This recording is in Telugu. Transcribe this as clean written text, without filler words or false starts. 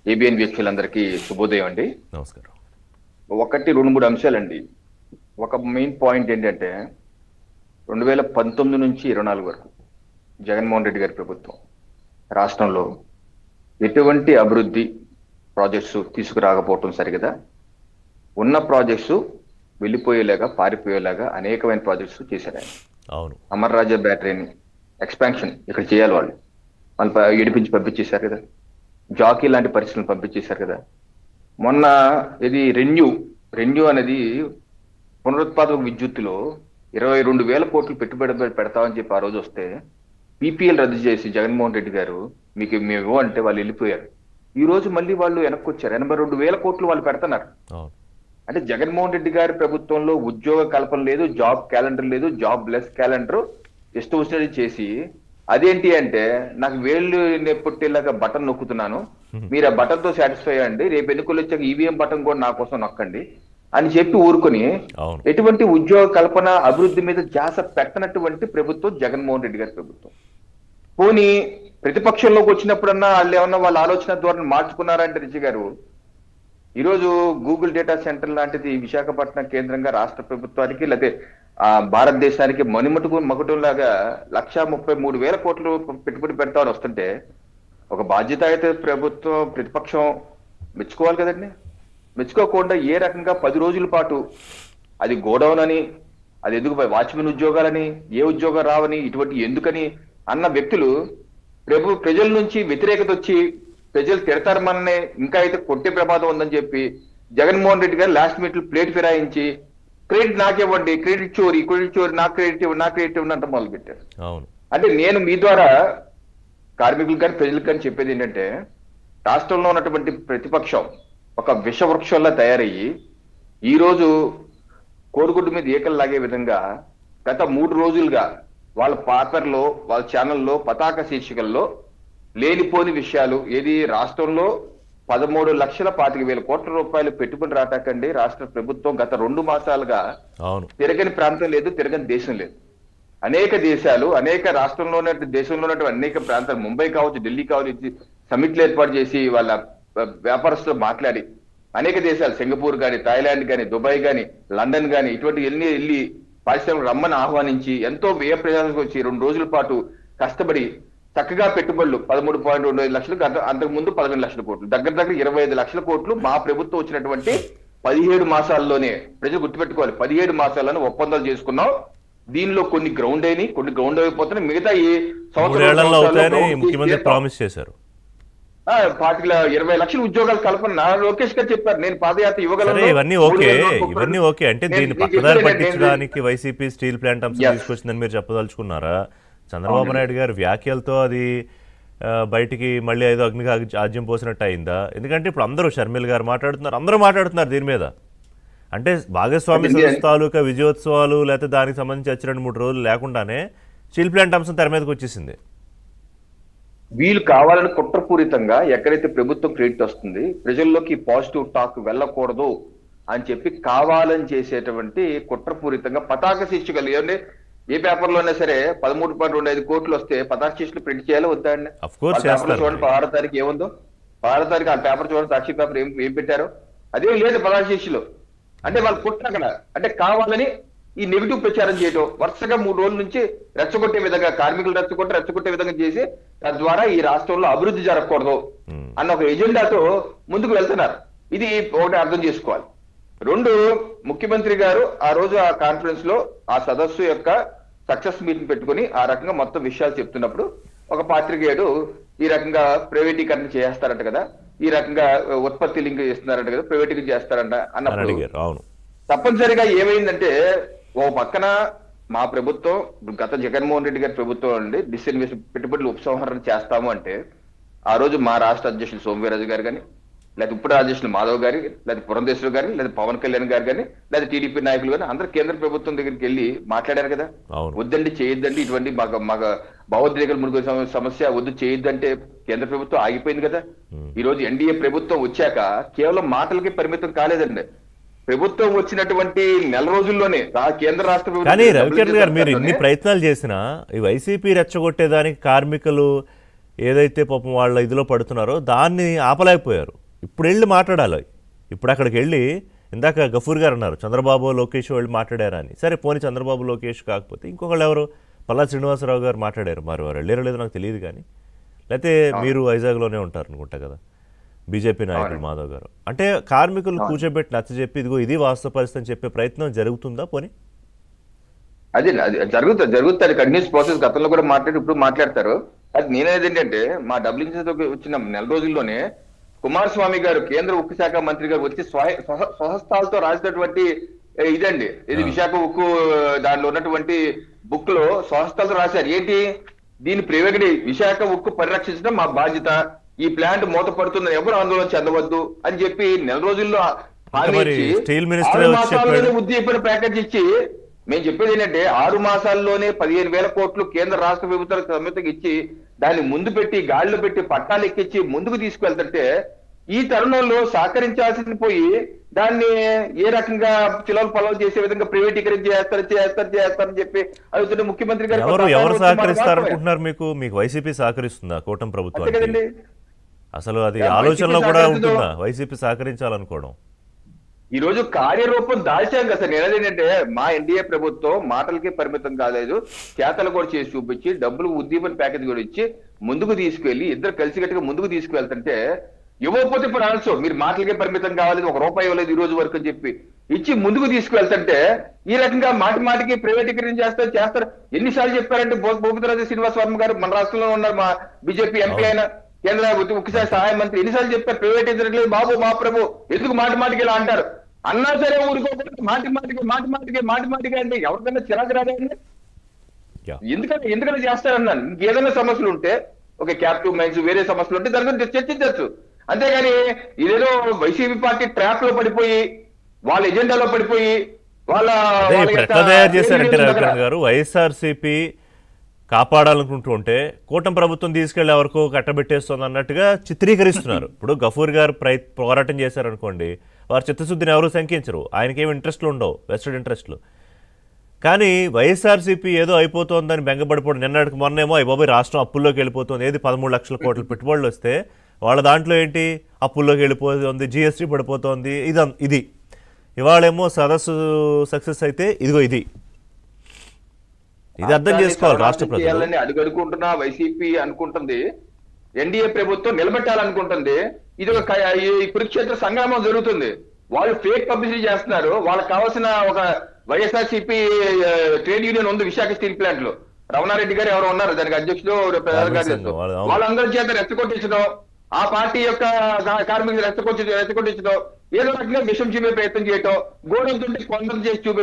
ఏబిఎన్ వీక్షకులందరికీ శుభోదయం అండి. నమస్కారం. ఒకటి రెండు మూడు అంశాలండి. ఒక మెయిన్ పాయింట్ ఏంటంటే 2019 నుంచి 24 వరకు జగన్మోహన్ రెడ్డి గారి ప్రభుత్వం రాష్ట్రంలో ఎటువంటి అభివృద్ధి ప్రాజెక్ట్స్ తీసుకురాకపోవటం సరిగదా, ఉన్న ప్రాజెక్ట్స్ వెళ్ళిపోయేలాగా పారిపోయేలాగా అనేకమైన ప్రాజెక్ట్స్ చేశారు ఆయన. అవును, అమర్ రాజా బ్యాటరీని ఎక్స్పాన్షన్ ఇక్కడ చేయాలి, వాళ్ళు ఏడిపించి పంపించేశారు కదా. జాకీ లాంటి పరిస్థితులను పంపించేశారు కదా. మొన్న ఇది రెన్యూ అనేది పునరుత్పాదక విద్యుత్తులో 22,000 కోట్లు పెట్టుబడి పెడతామని చెప్పి ఆ రోజు వస్తే పీపీఎల్ రద్దు చేసి జగన్మోహన్ రెడ్డి గారు మీకు మేము అంటే వాళ్ళు వెళ్ళిపోయారు. ఈ రోజు మళ్ళీ వాళ్ళు వెనక్కి వచ్చారు. 82,000 కోట్లు వాళ్ళు పెడుతున్నారు. అంటే జగన్మోహన్ రెడ్డి గారి ప్రభుత్వంలో ఉద్యోగ కల్పన లేదు, జాబ్ క్యాలెండర్ లేదు, జాబ్ లెస్ క్యాలెండర్ ఇష్టం వచ్చినది చేసి, అదేంటి అంటే నాకు వేళ్ళు పుట్టేలాగా బటన్ నొక్కుతున్నాను, మీరు ఆ బటన్ తో సాటిస్ఫై అయ్యండి, రేపు ఎన్నికలు వచ్చాక ఈవీఎం బటన్ కూడా నా కోసం నొక్కండి అని చెప్పి ఊరుకొని ఎటువంటి ఉద్యోగ కల్పన అభివృద్ధి మీద ధ్యాస పెట్టనటువంటి ప్రభుత్వం జగన్మోహన్ రెడ్డి గారి ప్రభుత్వం. పోనీ ప్రతిపక్షంలోకి వచ్చినప్పుడన్నా వాళ్ళు ఏమన్నా వాళ్ళ ఆలోచన ధోరణి మార్చుకున్నారంటే రిషి గారు, ఈరోజు గూగుల్ డేటా సెంటర్ లాంటిది విశాఖపట్నం కేంద్రంగా రాష్ట్ర ప్రభుత్వానికి లేకపోతే భారతదేశానికి మకుటం లాగా 1,33,000 కోట్లు పెట్టుబడి పెడతామని వస్తుంటే ఒక బాధ్యత అయితే ప్రభుత్వం ప్రతిపక్షం మెచ్చుకోవాలి కదండి. మెచ్చుకోకుండా ఏ రకంగా 10 రోజుల పాటు అది గోడౌన్ అని, అది ఎందుకు వాచ్మెన్ ఉద్యోగాలని, ఏ ఉద్యోగం రావని, ఇటువంటి ఎందుకని అన్న వ్యక్తులు ప్రజల నుంచి వ్యతిరేకత వచ్చి ప్రజలు తిడతారు మననే, ఇంకా అయితే కొట్టే ప్రమాదం ఉందని చెప్పి Jaganmohan Reddy garu last minute plate ఫిరాయించి క్రెడిట్ నాకివ్వండి, క్రెడిట్ చోరీ నాకు క్రెడిట్ ఇవ్వండి అంత మొదలు పెట్టారు. అంటే నేను మీ ద్వారా కార్మికులకు కానీ ప్రజలకు కానీ చెప్పేది ఏంటంటే, రాష్ట్రంలో ఉన్నటువంటి ప్రతిపక్షం ఒక విషవృక్షంలా తయారయ్యి ఈ రోజు కోడిగుడ్డు మీద ఏకలు లాగే విధంగా గత 3 రోజులుగా వాళ్ళ పేపర్లో, వాళ్ళ ఛానల్లో, పతాక శీర్షికల్లో లేనిపోని విషయాలు, ఏది రాష్ట్రంలో 13,25,000 కోట్ల రూపాయలు పెట్టుబడి రాటాకండి రాష్ట్ర ప్రభుత్వం గత 2 మాసాలుగా తిరగని ప్రాంతం లేదు, తిరగని దేశం లేదు. అనేక దేశాలు, అనేక రాష్ట్రంలో దేశంలో ఉన్నటువంటి అనేక ప్రాంతాలు, ముంబై కావచ్చు, ఢిల్లీ కావచ్చు, సమిట్లు ఏర్పాటు చేసి వాళ్ళ వ్యాపారస్తులు మాట్లాడి అనేక దేశాలు, సింగపూర్ కానీ, థాయిలాండ్ కానీ, దుబాయ్ కానీ, లండన్ కానీ, ఇటువంటి వెళ్ళి పారిశ్రామిక రమ్మని ఆహ్వానించి ఎంతో వ్యయ ప్రయాణాలకు వచ్చి 2 రోజుల పాటు కష్టపడి చక్కగా పెట్టుబడులు 13.25 లక్షలు, అంతకు ముందు 15 లక్షల కోట్లు, దగ్గర 25 లక్షల కోట్లు మా ప్రభుత్వం వచ్చినటువంటి 17 మాసాల్లోనే. ప్రజలు గుర్తుపెట్టుకోవాలి, 17 మాసాలను ఒప్పందాలు చేసుకున్నాం. దీనిలో కొన్ని గ్రౌండ్ అయినాయి, కొన్ని గ్రౌండ్ అయిపోతున్నాయి. మిగతా ఈ ముఖ్యమంత్రి ప్రామిస్ చేశారు 20 లక్షల ఉద్యోగాలు కల్పన లోకేష్ గారు చెప్పారు. నేను పాదయాత్ర ఇవ్వగలను. ఇవన్నీ ఓకే అంటే దీన్ని పక్కదారి పట్టించడానికి వైసీపీ స్టీల్ ప్లాంట్ అంశం తీసుకొచ్చిందని మీరు చెప్పదలుచుకున్నారా? చంద్రబాబు నాయుడు గారి వ్యాఖ్యలతో అది బయటికి మళ్ళీ ఏదో అగ్నికి ఆజ్యం పోసినట్టు అయిందా? ఎందుకంటే ఇప్పుడు అందరూ షర్మిల్ గారు మాట్లాడుతున్నారు, అందరూ మాట్లాడుతున్నారు దీని మీద. అంటే భాగస్వామ్య సంస్థ తాలూకా విజయోత్సవాలు లేకపోతే దానికి సంబంధించి వచ్చి 2-3 రోజులు లేకుండానే స్టీల్ ప్లాంట్ అంశం తెర మీదకి వచ్చేసింది. వీళ్ళు కావాలని కుట్రపూరితంగా ఎక్కడైతే ప్రభుత్వం క్రెడిట్ వస్తుంది ప్రజల్లోకి పాజిటివ్ టాక్ వెళ్ళకూడదు అని చెప్పి కావాలని చేసేటువంటి కుట్రపూరితంగా పతాక శీర్షికలు, ఏమంటే ఏ పేపర్ లోనే సరే 13.25 కోట్లు వస్తే పతాక శీర్షికలు ప్రింట్ చేయాలి వద్దా అండి? చూడండి 16 తారీఖు ఏముందో, 16 తారీఖు ఆ పేపర్ చూడండి, సాక్షి పేపర్ ఏం పెట్టారో అదేం లేదు పతాక శీర్షికలు. అంటే వాళ్ళు కుట్ర అక్కడ, అంటే కావాలని ఈ నెగిటివ్ ప్రచారం చేయటం, వరుసగా 3 రోజుల నుంచి రెచ్చగొట్టే విధంగా, కార్మికులు రెచ్చగొట్టే విధంగా చేసి తద్వారా ఈ రాష్ట్రంలో అభివృద్ధి జరగకూడదు అన్న ఒక ఎజెండాతో ముందుకు వెళ్తున్నారు. ఇది ఒకటి అర్థం చేసుకోవాలి. 2, ముఖ్యమంత్రి గారు ఆ రోజు ఆ కాన్ఫరెన్స్ లో ఆ సదస్సు యొక్క సక్సెస్ మీటింగ్ పెట్టుకుని ఆ రకంగా మొత్తం విషయాలు చెప్తున్నప్పుడు ఒక పాత్రికేయుడు ఈ రకంగా ప్రైవేటీకరణ చేస్తారంట కదా, ఈ రకంగా ఉత్పత్తి లింక్ చేస్తున్నారంట కదా, ప్రైవేటీకరణ చేస్తారంట అన్నప్పుడు తప్పనిసరిగా ఏమైందంటే, ఓ పక్కన మా ప్రభుత్వం గత జగన్మోహన్ రెడ్డి గారి ప్రభుత్వం అండి డిస్ఇన్వెస్ట్ పెట్టుబడులు ఉపసంహరణ చేస్తాము అంటే ఆ రోజు మా రాష్ట్ర అధ్యక్షులు సోమవీరాజు గారు కానీ, లేదా ఇప్పుడు అధ్యక్షులు మాధవ్ గారి, లేదా పురంధేశ్వరి గారి, లేదా పవన్ కళ్యాణ్ గారు కానీ, లేదా టీడీపీ నాయకులు కానీ అందరూ కేంద్ర ప్రభుత్వం దగ్గరికి వెళ్ళి మాట్లాడారు కదా. వద్దండి, చేయొద్దండి, ఇటువంటి మాకు భావోద్రేకాలు మునుగు సమస్య వద్దు, చేయొద్దంటే కేంద్ర ప్రభుత్వం ఆగిపోయింది కదా. ఈ రోజు ఎన్డీఏ ప్రభుత్వం వచ్చాక కేవలం మాటలకి పరిమితం కాలేదండి. ప్రభుత్వం వచ్చినటువంటి నెల రోజుల్లోనే కేంద్ర రాష్ట్ర కానీ రవికిరణ్ గారు మీరు ఇన్ని ప్రయత్నాలు చేసినా ఈ వైసీపీ రెచ్చగొట్టేదానికి కార్మికులు ఏదైతే పాపం వాళ్ళ ఇదిలో పడుతున్నారో దాన్ని ఆపలేకపోయారు. ఇప్పుడు వెళ్ళి మాట్లాడాలి. ఇప్పుడు అక్కడికి వెళ్ళి ఇందాక గఫూర్ గారు అన్నారు చంద్రబాబు లోకేష్ వాళ్ళు మాట్లాడారా అని. సరే పోనీ చంద్రబాబు లోకేష్ కాకపోతే ఇంకొకళ్ళు ఎవరు పల్లా శ్రీనివాసరావు గారు మాట్లాడారు. మరి వారు వెళ్ళారో లేదో నాకు తెలియదు కానీ, లేకపోతే మీరు వైజాగ్లోనే ఉంటారు అనుకుంటా కదా బీజేపీ నాయకులు మాధవ్ గారు. అంటే కార్మికులు కూర్చోబెట్టి నచ్చజెప్పి ఇదిగో ఇది వాస్తవ పరిస్థితి అని చెప్పే ప్రయత్నం జరుగుతుందా పోనీ? అది జరుగుతుంది కంటిన్యూస్ ప్రాసెస్. గతంలో కూడా ఇప్పుడు మాట్లాడతారు. అది నేనేది ఏంటంటే మా డబ్ల్యూసీతో వచ్చిన నెల రోజుల్లోనే కుమారస్వామి గారు కేంద్ర ఉక్కు శాఖ మంత్రి గారు వచ్చి స్వహస్తాలతో రాసినటువంటి ఇదండి ఇది విశాఖ ఉక్కు దానిలో ఉన్నటువంటి బుక్ లో స్వహస్తాలతో రాశారు. ఏంటి దీని ప్రైవేట్ విశాఖ ఉక్కు పరిరక్షించడం మా బాధ్యత, ఈ ప్లాంట్ మూతపడుతుందని ఎవరు ఆందోళన చెందవద్దు అని చెప్పి నెల రోజుల్లో ఉద్దీపన ప్యాకేజ్ ఇచ్చి మేము చెప్పేది ఏంటంటే 6 మాసాల్లోనే 15,000 కోట్లు కేంద్ర రాష్ట్ర ప్రభుత్వాలకు సమ్మెతకి ఇచ్చి దాన్ని ముందు పెట్టి గాడిలో పెట్టి పట్టాలు ఎక్కించి ముందుకు తీసుకెళ్తుంటే ఈ తరుణంలో సహకరించాల్సింది పోయి దాన్ని ఏ రకంగా చిలవలు పొలవలు చేసే విధంగా ప్రైవేటీకరణ చేస్తారని చెప్పి అడుగుతుంటే ముఖ్యమంత్రి గారు ఎవరు సహకరిస్తారనుకుంటున్నారు? మీకు వైసీపీ సహకరిస్తుందా కూటమి ప్రభుత్వం? కదండి అసలు అది ఆలోచనలో కూడా ఉంటుందా వైసీపీ సహకరించాలనుకోవడం? ఈ రోజు కార్యరూపం దాల్చాం కదా సార్. నేనేంటంటే మా ఎన్డీఏ ప్రభుత్వం మాటలకే పరిమితం కాలేదు, చేతలు కూడా చేసి చూపించి డబ్బులు ఉద్దీపన ప్యాకేజ్ కూడా ఇచ్చి ముందుకు తీసుకెళ్లి ఇద్దరు కలిసికట్టుగా ముందుకు తీసుకువెళ్తుంటే ఇవ్వకపోతే ఇప్పుడు ఆల్సో మీరు మాటలకే పరిమితం కావాలి, ₹1 ఇవ్వలేదు ఈ రోజు వరకు అని చెప్పి ఇచ్చి ముందుకు తీసుకువెళ్తుంటే ఈ రకంగా మాటికి ప్రైవేటీకరణ చేస్తారు. ఎన్నిసార్లు చెప్పారంటే భూపతిరాజు శ్రీనివాస వర్మ గారు మన రాష్ట్రంలో ఉన్నారు, మా బీజేపీ ఎంపీ అయిన కేంద్ర ఉక్కు శాఖ సహాయ మంత్రి ఎన్నిసార్లు చెప్పారు ప్రైవేటైజేషన్ లేదు బాబు మా ప్రభు ఎందుకు మాటికి ఇలా అంటారు అన్నా సరే ఊరుకోకుండా మాటికి అంటే ఎవరికైనా చిరాకు రాదండి. ఎందుకని చేస్తారన్నాను. ఇంకేదైనా సమస్యలు ఉంటే ఒక క్యాప్టివ్ మైన్స్ వేరే సమస్యలు ఉంటే దాని గురించి చర్చించచ్చు. అంతేగాని ఇదేదో వైసీపీ పార్టీ ట్రాప్ లో పడిపోయి వాళ్ళ ఎజెండాలో పడిపోయి ఎట్లా తయారు చేశారంటే రవికిరణ్ గారు వైఎస్ఆర్సీపీ కాపాడాలనుకుంటూ ఉంటే కూటమి ప్రభుత్వం తీసుకెళ్లే వరకు కట్టబెట్టేస్తుంది అన్నట్టుగా చిత్రీకరిస్తున్నారు. ఇప్పుడు గఫూర్ గారు పోరాటం చేశారనుకోండి, వారు చిత్తశుద్ధిని ఎవరు శంకించరు, ఆయనకేమి ఇంట్రెస్ట్లు ఉండవు, వెస్టెడ్ ఇంట్రెస్ట్లు. కానీ వైఎస్ఆర్సీపీ ఏదో అయిపోతుందని బెంగపడిపోవడం, నిన్నటికి మొన్నేమో బాబాయ్ రాష్ట్రం అప్పుల్లోకి వెళ్ళిపోతుంది, ఏది 13 లక్షల కోట్ల పెట్టుబడులు వస్తే వాళ్ళ దాంట్లో ఏంటి అప్పుల్లోకి వెళ్ళిపోతుంది, జిఎస్టీ పడిపోతుంది, ఇది ఇవాళేమో సదస్సు సక్సెస్ అయితే ఇదిగో ఇది అర్థం చేసుకోవాలి రాష్ట్ర ప్రజలు. అడుగడుకుంటున్నా వైసీపీ అనుకుంటుంది, ఎన్డీఏ ప్రభుత్వం నిలబెట్టాలనుకుంటుంది. ఇది ఒక కురుక్షేత్ర సంగ్రామం జరుగుతుంది. వాళ్ళు ఫేక్ పబ్లిసిటీ చేస్తున్నారు. వాళ్ళకి కావాల్సిన ఒక వైఎస్ఆర్సీపీ ట్రేడ్ యూనియన్ ఉంది విశాఖ స్టీల్ ప్లాంట్ లో, రమణారెడ్డి గారు ఎవరో ఉన్నారు దానికి అధ్యక్షుడు, వాళ్ళందరి చేత రెచ్చగొట్టించడం, ఆ పార్టీ యొక్క కార్మికులు రెచ్చగొట్టించడం, ఏదో రకంగా విషం చూపే ప్రయత్నం చేయటం, గోడంతుంటే కొందరు చేసి చూపే